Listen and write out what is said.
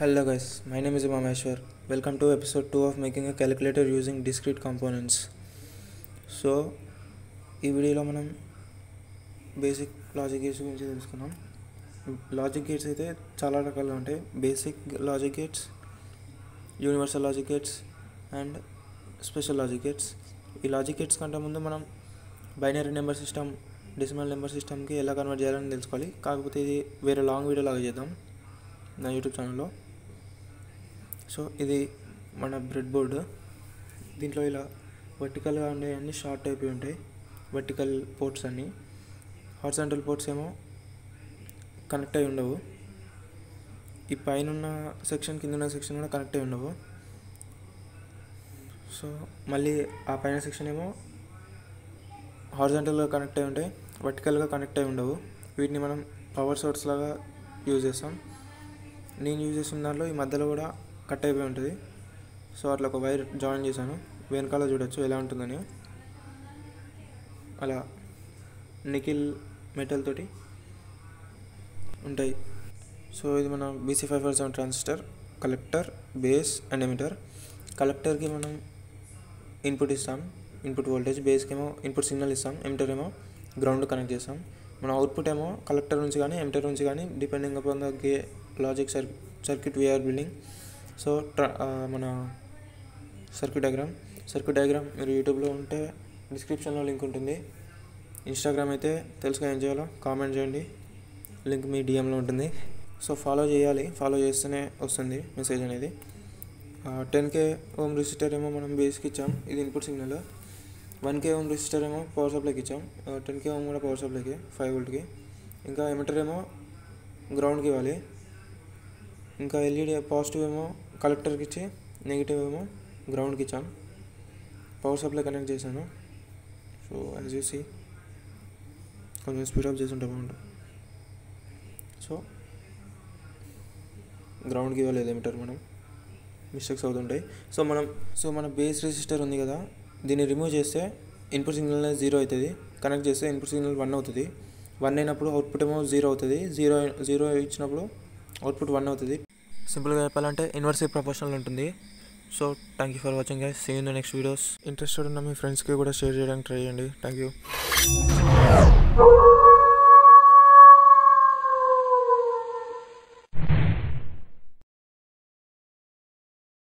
Hello guys, my name is Mameshwar. Welcome to episode 2 of making a calculator using discrete components. So ఈ వీడియోలో మనం basic logic gates గురించి తెలుసుకుందాం. Logic gates అయితే చాలా రకాలుగా ఉంటాయి. Basic logic gates, universal logic gates and special logic gates. ఈ లాజిక్ గేట్స్ కంటే ముందు మనం binary number system, decimal number సిస్టమ్కి ఎలా కన్వర్ట్ చేయాలని తెలుసుకోవాలి. కాకపోతే ఇది వేరే లాంగ్ వీడియో లాగా చేద్దాం నా యూట్యూబ్ ఛానల్లో. సో ఇది మన బ్రెడ్ బోర్డు. దీంట్లో ఇలా వర్టికల్గా ఉండేవన్నీ షార్ట్ అయిపోయి ఉంటాయి, వర్టికల్ పోర్ట్స్ అన్నీ. హారిజాంటల్ పోర్ట్స్ ఏమో కనెక్ట్ అయి ఉండవు. ఈ పైన ఉన్న సెక్షన్, కింద ఉన్న సెక్షన్ కూడా కనెక్ట్ అయి ఉండవు. సో మళ్ళీ ఆ పైన సెక్షన్ ఏమో హారిజాంటల్గా కనెక్ట్ అయి ఉంటాయి, వర్టికల్గా కనెక్ట్ అయి ఉండవు. వీటిని మనం పవర్ సోర్స్ లాగా యూజ్ చేస్తాం. నేను యూజ్ చేసిన దాంట్లో ఈ మధ్యలో కూడా కట్ అయిపోయి ఉంటుంది. సో అట్లా ఒక వైర్ జాయిన్ చేశాను. వెనకాల చూడొచ్చు ఎలా ఉంటుందని. అలా నికిల్ మెటల్ తోటి ఉంటాయి. సో ఇది మన BC547 transistor, collector, base and emitter. కలెక్టర్కి మనం ఇన్పుట్ ఇస్తాం, ఇన్పుట్ వోల్టేజ్. బేస్కి ఏమో ఇన్పుట్ సిగ్నల్ ఇస్తాం, ఎమిటర్ ఏమో గ్రౌండ్ కనెక్ట్ చేస్తాం. మన అవుట్పుట్ ఏమో కలెక్టర్ నుంచి కానీ ఎమిటర్ నుంచి కానీ, depending upon the logic circuit we are building. So మన సర్క్యూట్ డయాగ్రామ్ మీరు యూట్యూబ్లో ఉంటే డిస్క్రిప్షన్లో లింక్ ఉంటుంది. ఇన్స్టాగ్రామ్ అయితే తెలుసుగా ఏం చేయాలో కామెంట్ చేయండి, లింక్ మీ డిఎంలో ఉంటుంది. సో ఫాలో చేయాలి, ఫాలో చేస్తేనే వస్తుంది మెసేజ్ అనేది. 10K ఓమ్ రెసిస్టర్ ఏమో మనం బేస్కి ఇచ్చాం, ఇది input signal. 1K ohm resistor ఏమో పవర్ సప్లైకి ఇచ్చాం. 10K ఓమ్ కూడా పవర్ సప్లైకి 5 వోల్ట్కి. ఇంకా ఎమిటర్ ఏమో గ్రౌండ్కి ఇవ్వాలి. ఇంకా ఎల్ఈడి పాజిటివ్ ఏమో కలెక్టర్కి ఇచ్చి, నెగిటివ్ ఏమో గ్రౌండ్కి ఇచ్చాం. పవర్ సప్లై కనెక్ట్ చేశాను. సో యాజ్ యూ సీ కొంచెం స్పీడప్ చేసి ఉంటే బాగుంటుంది. సో గ్రౌండ్కి ఇవ్వలేదు ఎమిటర్, మనం మిస్టేక్స్ అవుతుంటాయి. సో మన బేస్ రెసిస్టర్ ఉంది కదా, దీన్ని రిమూవ్ చేస్తే ఇన్పుట్ సిగ్నల్ 0 అవుతుంది. కనెక్ట్ చేస్తే ఇన్పుట్ సిగ్నల్ 1 అవుతుంది. 1 అయినప్పుడు అవుట్పుట్ ఏమో 0 అవుతుంది. 0 ఇచ్చినప్పుడు అవుట్పుట్ 1 అవుతుంది. సింపుల్గా చెప్పాలంటే ఇన్వర్స్లీ ప్రపోర్షనల్ ఉంటుంది. So thank you for watching guys. See you in the next videos. Interested ఉన్న మీ ఫ్రెండ్స్కి కూడా షేర్ చేయడానికి ట్రై చేయండి. Thank you.